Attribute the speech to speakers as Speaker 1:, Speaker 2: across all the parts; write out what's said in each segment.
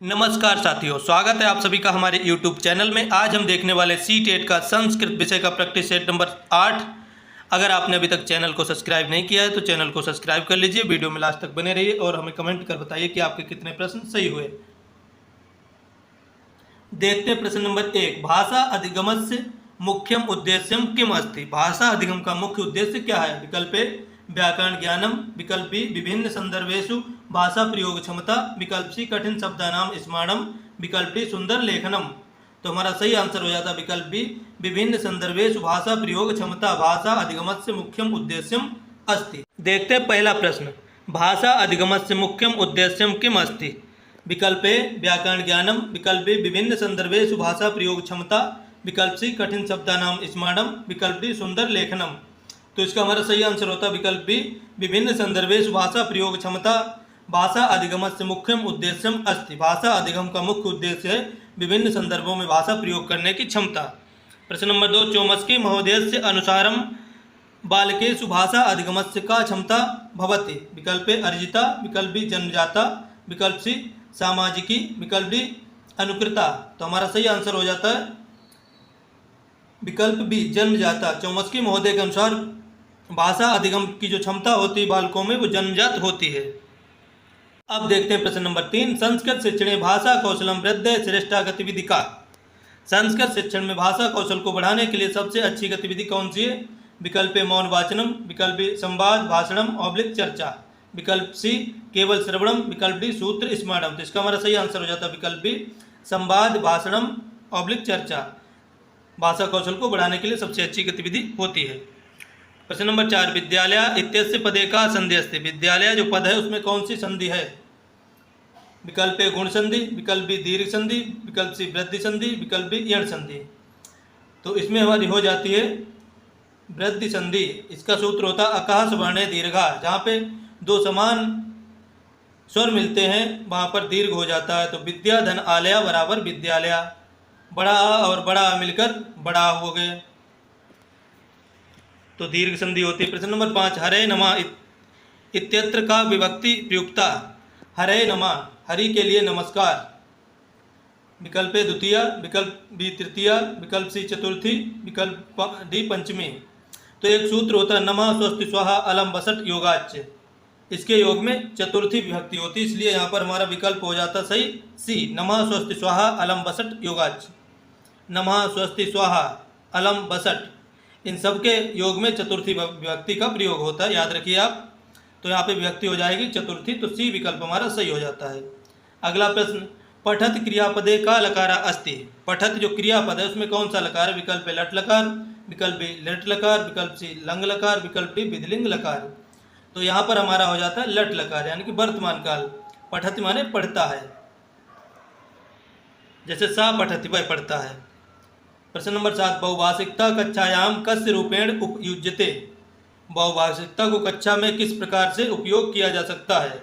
Speaker 1: नमस्कार साथियों, स्वागत है आप सभी का हमारे YouTube चैनल में। आज हम देखने वाले C-टेट का संस्कृत विषय का प्रैक्टिस सेट नंबर 8। अगर आपने अभी तक चैनल को सब्सक्राइब नहीं किया है तो चैनल को सब्सक्राइब कर लीजिए, वीडियो में लास्ट तक बने रहिए और हमें कमेंट कर बताइए कि आपके कितने प्रश्न सही हुए। देखते हैं प्रश्न नंबर 1। भाषा अधिगमस्य मुख्यम उद्देश्यम किम अस्ति। भाषा अधिगम का मुख्य उद्देश्य क्या है? विकल्प ए व्याकरण ज्ञानम, विकल्प बी विभिन्न संदर्भेषु भाषा प्रयोग क्षमता, विकल्प सी कठिन शब्दानाम स्मरणम, विकल्प डी सुंदर लेखनम। तो हमारा सही आंसर हो जाता है विकल्प बी विभिन्न संदर्भेषु भाषा प्रयोग क्षमता भाषा अधिगमस्य मुख्यम उद्देश्यम अस्ति। देखते हैं पहला प्रश्न। भाषा अधिगमस्य मुख्यम उद्देश्यम किम अस्ति। विकल्प ए व्याकरण ज्ञानम, विकल्प बी विभिन्न संदर्भेषु भाषा प्रयोग क्षमता, विकल्प सी कठिन शब्दानाम स्मरणम, विकल्प डी सुंदर लेखनम। तो इसका हमारा सही आंसर होता है विकल्प बी विभिन्न संदर्भेषु भाषा प्रयोग क्षमता भाषा अधिगमस्य मुख्यम उद्देश्यम अस्ति। भाषा अधिगम का मुख्य उद्देश्य है विभिन्न संदर्भों में भाषा प्रयोग करने की क्षमता। प्रश्न नंबर 2। चोम्स्की महोदयस्य अनुसारम बालकेषु भाषा अधिगमस्य का क्षमता भवति। विकल्प ए अर्जिता, विकल्प बी जन्मजाता, विकल्प सी सामाजिकी, विकल्प डी अनुकृता। तो हमारा सही आंसर हो जाता है विकल्प बी जन्मजाता। चोम्स्की महोदय के अनुसार भाषा अधिगम की जो क्षमता होती है बालकों में वो जन्मजात होती है। अब देखते हैं प्रश्न नंबर 3। संस्कृत शिक्षण भाषा कौशलम वृद्धि श्रेष्ठा गतिविधि का। संस्कृत शिक्षण में भाषा कौशल को बढ़ाने के लिए सबसे अच्छी गतिविधि कौन सी है? विकल्प ए मौन वाचनम, विकल्प बी संवाद भाषणम ऑब्लिक चर्चा, विकल्प सी केवल श्रवणम, विकल्प डी सूत्र स्मरणम। तो इसका हमारा सही आंसर हो जाता है विकल्प बी संवाद भाषणम ऑब्लिक चर्चा भाषा कौशल को बढ़ाने के लिए सबसे अच्छी गतिविधि होती है। प्रश्न नंबर 4। विद्यालय इत्यस्य पदे का संधि अस्ति। विद्यालय जो पद है उसमें कौन सी संधि है? विकल्प ए गुण संधि, विकल्प बी दीर्घ संधि, विकल्प सी वृद्धि संधि, विकल्प बी यण संधि। तो इसमें हमारी हो जाती है वृद्धि संधि। इसका सूत्र होता है अकाश वर्णे दीर्घा। जहाँ पे दो समान स्वर मिलते हैं वहाँ पर दीर्घ हो जाता है। तो विद्या धन आलया बराबर विद्यालय, बड़ा आ और बड़ा आ मिलकर बड़ा हो गए तो दीर्घ संधि होती है। प्रश्न नंबर 5। हरे नमः इत्यत्र का विभक्ति प्रयुक्ता। हरे नमः हरि के लिए नमस्कार, विकल्प ए द्वितीया, विकल्प बी तृतीया, विकल्प सी चतुर्थी, विकल्प डी पंचमी। तो एक सूत्र होता है नमः स्वस्ति स्वाहा अलम बसट योगाच्च। इसके योग में चतुर्थी विभक्ति होती है, इसलिए यहाँ पर हमारा विकल्प हो जाता सही सी नमः स्वस्ति स्वाहा अलम बसट योगाच्च। नमः स्वस्ति स्वाहा अलम बसट इन सब के योग में चतुर्थी विभक्ति का प्रयोग होता है, याद रखिए आप। तो यहाँ पे विभक्ति हो जाएगी चतुर्थी, तो सी विकल्प हमारा सही हो जाता है। अगला प्रश्न। पठत क्रियापदे का लकारा अस्ति। पठत जो क्रियापद है उसमें कौन सा लकार है? विकल्प ए लट लकार, विकल्प बी लट लकार, विकल्प सी लंग लकार, विकल्प डी विधिलिंग लकार। तो यहाँ पर हमारा हो जाता है लट लकार, यानी कि वर्तमान काल। पठत माने पढ़ता है, जैसे सा पठति वह पढ़ता है। प्रश्न नंबर 7। बहुभाषिकता कक्षायाम कस्य रूपेण उपयुज्यते। बहुभाषिकता को कक्षा में किस प्रकार से उपयोग किया जा सकता है?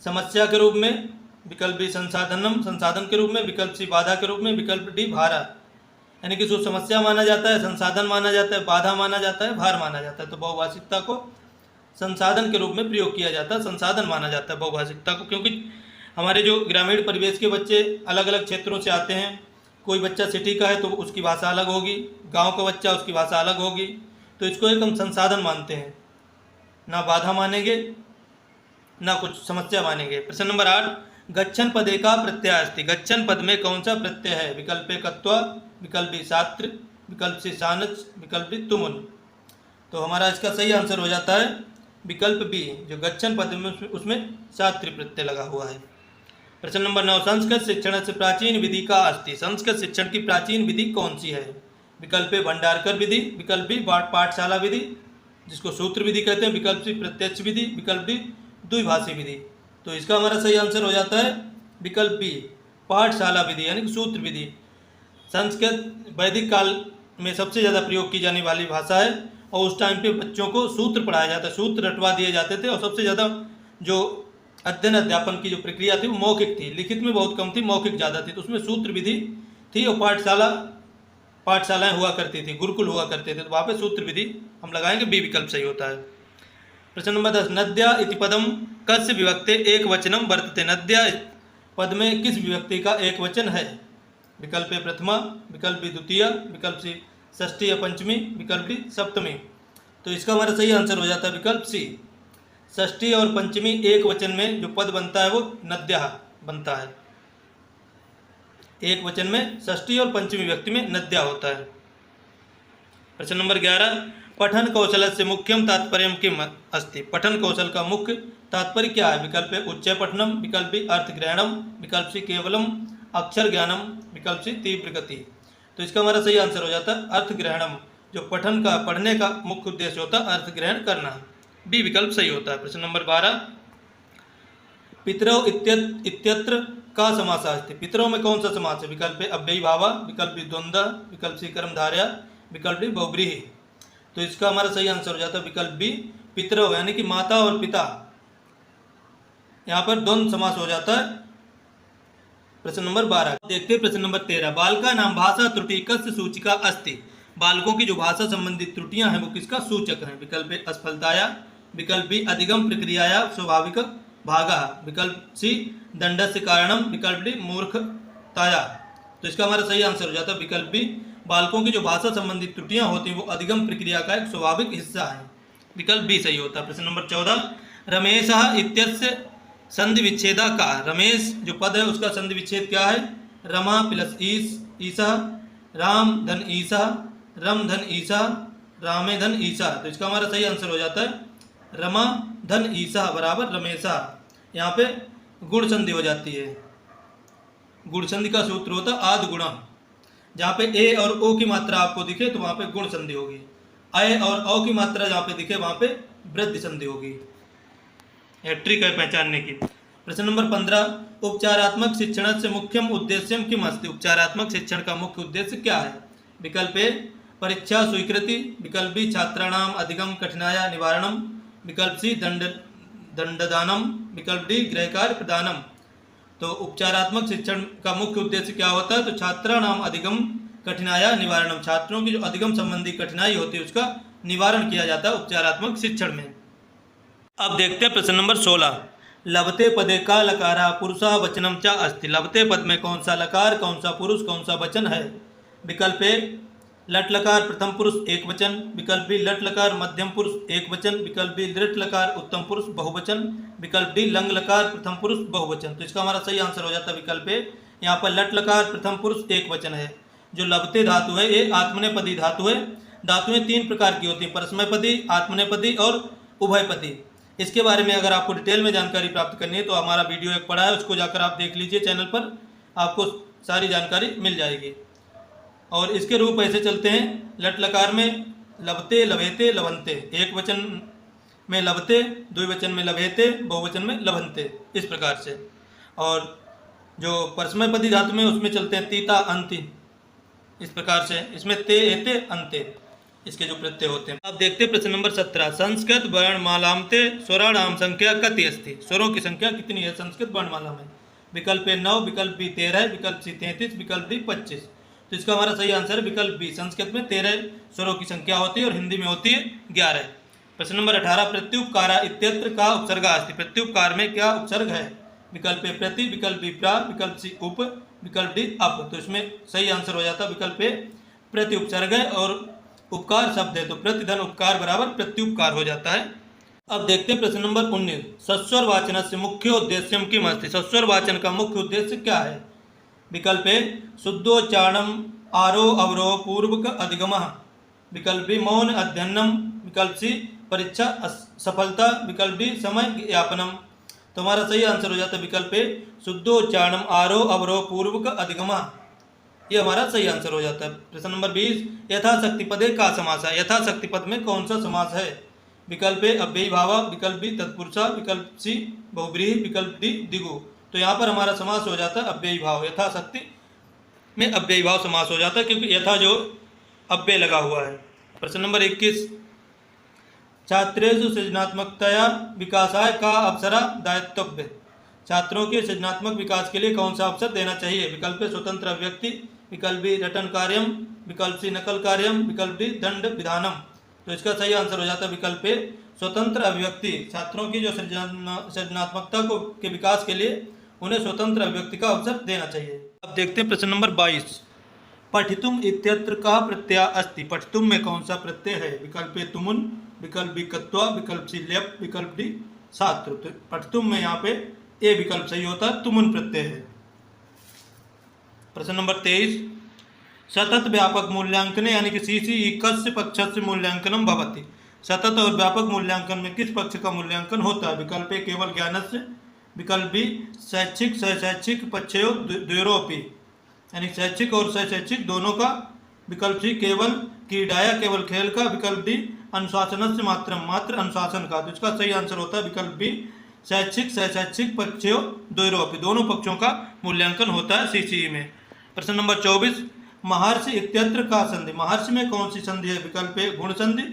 Speaker 1: समस्या के रूप में, विकल्प बी संसाधनम संसाधन के रूप में, विकल्प सी बाधा के रूप में, विकल्प डी भारा। यानी कि उसको समस्या माना जाता है, संसाधन माना जाता है, बाधा माना जाता है, भार माना जाता है। तो बहुभाषिकता को संसाधन के रूप में प्रयोग किया जाता है, संसाधन माना जाता है बहुभाषिकता को। क्योंकि हमारे जो ग्रामीण परिवेश के बच्चे अलग अलग क्षेत्रों से आते हैं, कोई बच्चा सिटी का है तो उसकी भाषा अलग होगी, गांव का बच्चा उसकी भाषा अलग होगी, तो इसको एक हम संसाधन मानते हैं, ना बाधा मानेंगे ना कुछ समस्या मानेंगे। प्रश्न नंबर 8। गच्छन पदे का प्रत्यय अस्ति। गच्छन पद में कौन सा प्रत्यय है? विकल्प ए कत्वा, विकल्प बी सात्र, विकल्प सी सानच, विकल्प डी तुमुन। तो हमारा इसका सही आंसर हो जाता है विकल्प बी जो गच्छन पद में उसमें सात्र प्रत्यय लगा हुआ है। प्रश्न नंबर 9। संस्कृत शिक्षण से प्राचीन विधि का अस्ति। संस्कृत शिक्षण की प्राचीन विधि कौन सी है? विकल्प ए भंडारकर विधि, विकल्प बी पाठशाला विधि जिसको सूत्र विधि कहते हैं, विकल्प सी प्रत्यक्ष विधि, विकल्प डी द्विभाषी विधि। तो इसका हमारा सही आंसर हो जाता है विकल्प बी पाठशाला विधि यानी कि सूत्र विधि। संस्कृत वैदिक काल में सबसे ज़्यादा प्रयोग की जाने वाली भाषा है और उस टाइम पे बच्चों को सूत्र पढ़ाया जाता है, सूत्र रटवा दिए जाते थे। और सबसे ज़्यादा जो अध्ययन अध्यापन की जो प्रक्रिया थी वो मौखिक थी, लिखित में बहुत कम थी, मौखिक ज़्यादा थी। तो उसमें सूत्र विधि थी और पाठशालाएँ हुआ करती थी, गुरुकुल हुआ करते थे, तो वहाँ पे सूत्र विधि हम लगाएंगे बी विकल्प सही होता है। प्रश्न नंबर 10 नद्या इति पदम कस्य विभक्ते एक वचनम वर्तते। नद्या पद में किस विभक्ति का एक वचन है? विकल्प ए प्रथमा, विकल्प बी द्वितीय, विकल्प सी षष्ठी या पंचमी, विकल्प डी सप्तमी। तो इसका हमारा सही आंसर हो जाता है विकल्प सी। षष्ठी और पंचमी एक वचन में जो पद बनता है वो नद्या बनता है। एक वचन में षष्ठी और पंचमी विभक्ति में नद्या होता है। प्रश्न नंबर 11 पठन कौशलस्य मुख्यम तात्पर्यम किम अस्ति। पठन कौशल का मुख्य तात्पर्य क्या है? विकल्प ए उच्च पठनम, विकल्प बी अर्थ ग्रहणम, विकल्प सी केवलम अक्षर ज्ञानम, विकल्प सी तीव्र गति। तो इसका हमारा सही आंसर हो जाता है अर्थ ग्रहणम। जो पठन का पढ़ने का मुख्य उद्देश्य होता है अर्थ ग्रहण करना। बी विकल्प सही होता है। प्रश्न नंबर 12 पितरौ इत्यत्र का समास अस्ति। पितरौ में कौन सा समास है? विकल्प ए अव्ययी भावा, विकल्प बी द्वंद्व, विकल्प सी कर्मधारया, विकल्प डी बहुव्रीहि। तो इसका हमारा सही आंसर हो जाता है विकल्प बी पितरौ, यानी कि माता और पिता। यहाँ पर द्वंद्व समास हो जाता है। प्रश्न नंबर 12 देखते हैं। प्रश्न नंबर 13 बालका नाम भाषा त्रुटि कस्य सूचिका अस्ति। बालकों की जो भाषा संबंधी त्रुटियां हैं वो किसका सूचक हैं? विकल्प ए असफलताया, विकल्प बी अधिगम प्रक्रियाया स्वाभाविक भागा, विकल्प सी दंडस्य कारणम, विकल्प डी मूर्खताया। तो इसका हमारा सही आंसर हो जाता है विकल्प बी बालकों की जो भाषा संबंधी त्रुटियां होती हैं वो अधिगम प्रक्रिया का एक स्वाभाविक हिस्सा है। विकल्प बी सही होता है। प्रश्न नंबर 14 रमेशः इत्यस्य संधि विच्छेदा का। रमेश जो पद है उसका संधि विच्छेद क्या है? रमा प्लस ईसा, राम धन ईसा, रम धन ईसा, रामे धन ईसा। तो इसका हमारा सही आंसर हो जाता है रमा धन ईसा बराबर रमेशा। यहाँ पे गुण संधि हो जाती है। गुण संधि का सूत्र होता है आद गुणा। जहाँ पे ए और ओ की मात्रा आपको दिखे तो वहाँ पे गुण संधि होगी। अय और औ की मात्रा जहाँ पे दिखे वहाँ पे वृद्धि संधि होगी। यह ट्रिक है पहचानने की। प्रश्न नंबर 15 उपचारात्मक शिक्षण से मुख्यम उद्देश्यम किम अस्ति। उपचारात्मक शिक्षण का मुख्य उद्देश्य क्या है? विकल्प ए परीक्षा स्वीकृति, विकल्प बी छात्राणाम अधिगम कठिनाया निवारणम, विकल्प सी दंडदानम, विकल्प डी गृह कार्य प्रदानम। तो उपचारात्मक शिक्षण का मुख्य उद्देश्य क्या होता है? तो छात्राणाम अधिगम कठिनाया निवारणम। छात्रों की जो अधिगम संबंधी कठिनाई होती है उसका निवारण किया जाता है उपचारात्मक शिक्षण में। अब देखते हैं प्रश्न नंबर 16 लभते पदे का लकारा पुरुषा वचनम चा अस्ति। लभते पद में कौन सा लकार, कौन सा पुरुष, कौन सा वचन है? विकल्प ए लट लकार प्रथम पुरुष एक वचन, विकल्प बी लट लकार मध्यम पुरुष एक वचन, विकल्प बी लट लकार उत्तम पुरुष बहुवचन, विकल्प डी लंग लकार प्रथम पुरुष बहुवचन। तो इसका हमारा सही आंसर हो जाता है विकल्प ए। यहाँ पर लट लकार प्रथम पुरुष एक वचन है। जो लभते धातु है ये आत्मनेपदी धातु है। धातुएं 3 प्रकार की होती हैं, परस्मैपदी, आत्मनेपदी और उभयपदी। इसके बारे में अगर आपको डिटेल में जानकारी प्राप्त करनी है तो हमारा वीडियो एक पड़ा है, उसको जाकर आप देख लीजिए चैनल पर, आपको सारी जानकारी मिल जाएगी। और इसके रूप ऐसे चलते हैं। लट लकार में लभते, लभेते, लभंते। एक वचन में लभते, द्विवचन में लभेते, बहुवचन में लभंते, इस प्रकार से। और जो परस्मैपदी धातु में उसमें चलते हैं तीता अंति, इस प्रकार से। इसमें ते एते अंते इसके जो प्रत्यय होते हैं। अब देखते हैं प्रश्न नंबर 17 संस्कृत वर्णमालामते स्वराणाम संख्या कति अस्ति। स्वरों की संख्या कितनी है संस्कृत वर्णमाला में? विकल्प ए 9, विकल्प बी 13, विकल्प सी 33, विकल्प डी 25। तो इसका हमारा सही आंसर है विकल्प बी। संस्कृत में 13 स्वरों की संख्या होती है और हिंदी में होती है 11। प्रश्न नंबर 18 प्रत्युपकारा इत्यत्र का उपसर्ग अस्ति। प्रत्युपकार में क्या उपसर्ग है? विकल्प ए प्रति, विकल्प बी प्रा, विकल्प सी उप, विकल्प डी अप। तो इसमें सही आंसर हो जाता है विकल्प ए प्रति उपसर्ग है और उपकार शब्द है तो प्रतिधन उपकार बराबर प्रत्युपकार हो जाता है। अब देखते हैं प्रश्न नंबर 19 सस्वर वाचन से मुख्य उद्देश्यम किम अस्ति। सस्वर वाचन का मुख्य उद्देश्य क्या है? विकल्प ए शुद्धोच्चारणम आरोह अवरोह पूर्वक अधिगमः, विकल्प बी मौन अध्ययनम, विकल्प सी परीक्षा सफलता, विकल्प डी समय ज्ञापनम। तो हमारा सही आंसर हो जाता है विकल्प ए शुद्धोच्चारणम आरोह अवरोह पूर्वक अधिगमः। ये हमारा सही आंसर हो जाता है। प्रश्न नंबर 20 यथाशक्ति पदे का समास है। यथाशक्ति पद में कौन सा समास है? विकल्प ए अव्ययी भावा, विकल्प बी तत्पुरुषा, विकल्प सी बहुव्रीहि, विकल्प डी दिगु। तो यहाँ पर हमारा समास हो जाता है अव्ययी भाव। यथाशक्ति में अव्ययी भाव समास हो जाता है क्योंकि यथा जो अव्यय लगा हुआ है। प्रश्न नंबर 21 छात्रेषु सृजनात्मकतया विकासाय का अवसरा दायित्वव्य। छात्रों के सृजनात्मक विकास के लिए कौन सा अवसर देना चाहिए? विकल्प ए स्वतंत्र अभिव्यक्ति, विकल्प बी रटन कार्यम, विकल्प सी नकल कार्यम, विकल्प डी दंड विधानम। तो इसका सही आंसर हो जाता है विकल्प ए स्वतंत्र अभिव्यक्ति। छात्रों की जो सृजनात्मकता को के विकास के लिए उन्हें स्वतंत्र अभिव्यक्ति का अवसर देना चाहिए। अब देखते हैं प्रश्न नंबर 22। पठितुम इत्यत्र का प्रत्यय अस्ति। पठितुम में कौन सा प्रत्यय है? विकल्प ए तुमुन, विकल्प बी कत्वा, विकल्प सी लेप, विकल्प डी छात्र। तो पठितुम में यहाँ पे ए विकल्प सही होता है, तुमुन प्रत्यय है। प्रश्न नंबर 23। सतत व्यापक मूल्यांकन यानी कि सीसीई कस्य पक्षस्य मूल्यांकनम भवति। सतत और व्यापक मूल्यांकन में किस पक्ष का मूल्यांकन होता है? विकल्प ए केवल ज्ञानस्य, विकल्प बी शैक्षिक सहशैक्षिक पक्षयो द्वयोरपि यानी शैक्षिक और सहशैक्षिक दोनों का, विकल्प सी केवल क्रीडाया केवल खेल का, विकल्प डी अनुशासनस्य मात्रम मात्र अनुशासन का। तो इसका सही आंसर होता है विकल्प बी शैक्षिक सहशैक्षिक पक्षयो द्वयोरपि दोनों पक्षों का मूल्यांकन होता है सीसीई में। प्रश्न नंबर 24। महर्षि इत्यत्र का संधि। महर्षि में कौन सी संधि है? विकल्प ए गुण संधि,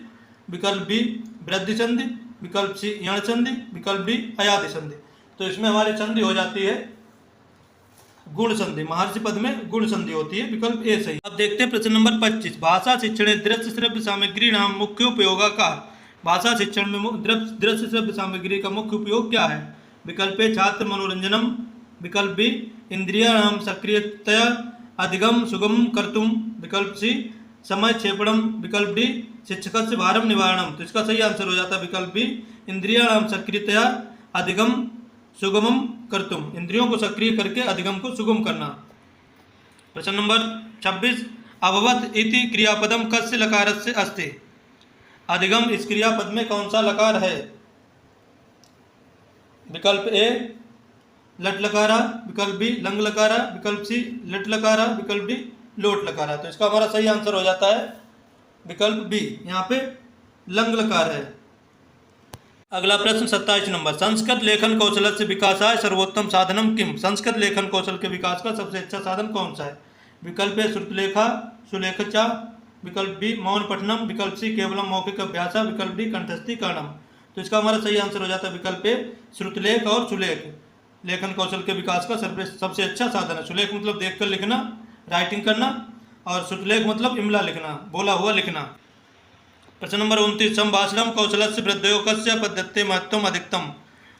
Speaker 1: विकल्प बी वृद्धि संधि, विकल्प सी यण संधि, विकल्प डी अयाति संधि। तो इसमें हमारी संधि हो जाती है गुण संधि। महर्षि पद में गुण संधि होती है, विकल्प ए सही। अब देखते हैं प्रश्न नंबर 25। भाषा शिक्षण दृश्य श्रव्य सामग्री नाम मुख्य उपयोग का। भाषा शिक्षण में दृश्य श्रव्य सामग्री का मुख्य उपयोग क्या है? विकल्प ए छात्र मनोरंजनम, विकल्प बी इंद्रियाणाम सक्रियतया अधिगम सुगम कर्तुम, विकल्प सी समय क्षेपणम, विकल्प डी शिक्षकस्य भारम निवारणम। तो इसका सही आंसर हो जाता है विकल्प बी इंद्रियाणाम सक्रियतया अधिगम सुगमम कर्तुम। इंद्रियों को सक्रिय करके अधिगम को सुगम करना। प्रश्न नंबर 26। अभवत इति क्रियापदम कस्य लकारस्य अस्ति। अधिगम इस क्रियापद में कौन सा लकार है? विकल्प ए लट लकारा, विकल्प बी लंग लकारा, विकल्प सी लट लकारा, विकल्प डी लोट लकारा। तो इसका हमारा सही आंसर हो जाता है विकल्प बी, यहाँ पे लंग लकार है। अगला प्रश्न 27 नंबर। संस्कृत लेखन कौशल से विकासाय सर्वोत्तम साधनम किम। संस्कृत लेखन कौशल के विकास का सबसे अच्छा साधन कौन सा है? विकल्प ए श्रुतलेखा सुलेखचा, विकल्प बी मौन पठनम, विकल्प सी केवलम मौखिक अभ्यास, विकल्प डी कंठस्थीकरणम। तो इसका हमारा सही आंसर हो जाता है विकल्प ए श्रुतलेख और सुलेख लेखन कौशल के विकास का सबसे अच्छा साधन है। सुलेख मतलब देखकर लिखना, राइटिंग करना, और श्रुतलेख मतलब इमला लिखना, बोला हुआ लिखना। प्रश्न नंबर 29। संभाषण कौशल से वृद्धयो कस्य पद्धति महत्व अधिकतम।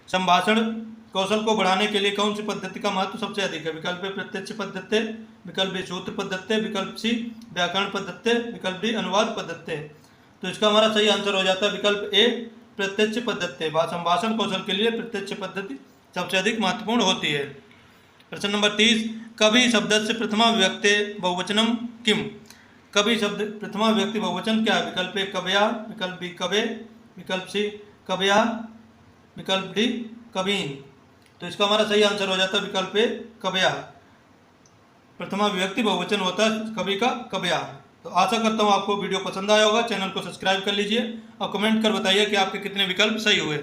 Speaker 1: संभाषण कौशल को बढ़ाने के लिए कौन सी पद्धति का महत्व सबसे अधिक है? विकल्प ए प्रत्यक्ष पद्धति, विकल्प बी सूत्र पद्धति, विकल्प सी व्याकरण पद्धति, विकल्प डी अनुवाद पद्धति। तो इसका हमारा सही आंसर हो जाता है विकल्प ए प्रत्यक्ष पद्धति। संभाषण कौशल के लिए प्रत्यक्ष पद्धति सबसे अधिक महत्वपूर्ण होती है। प्रश्न नंबर 30। कवि शब्द से प्रथमा विभक्ति बहुवचनम किम। कवि शब्द प्रथमा विभक्ति बहुवचन क्या है? विकल्प ए कवया, विकल्प बी कवे, विकल्प सी कवया, विकल्प डी कवीन। तो इसका हमारा सही आंसर हो जाता है विकल्प ए कवया। प्रथमा विभक्ति बहुवचन होता है कवि का कवया। तो आशा करता हूँ आपको वीडियो पसंद आया होगा। चैनल को सब्सक्राइब कर लीजिए और कमेंट कर बताइए कि आपके कितने विकल्प सही हुए।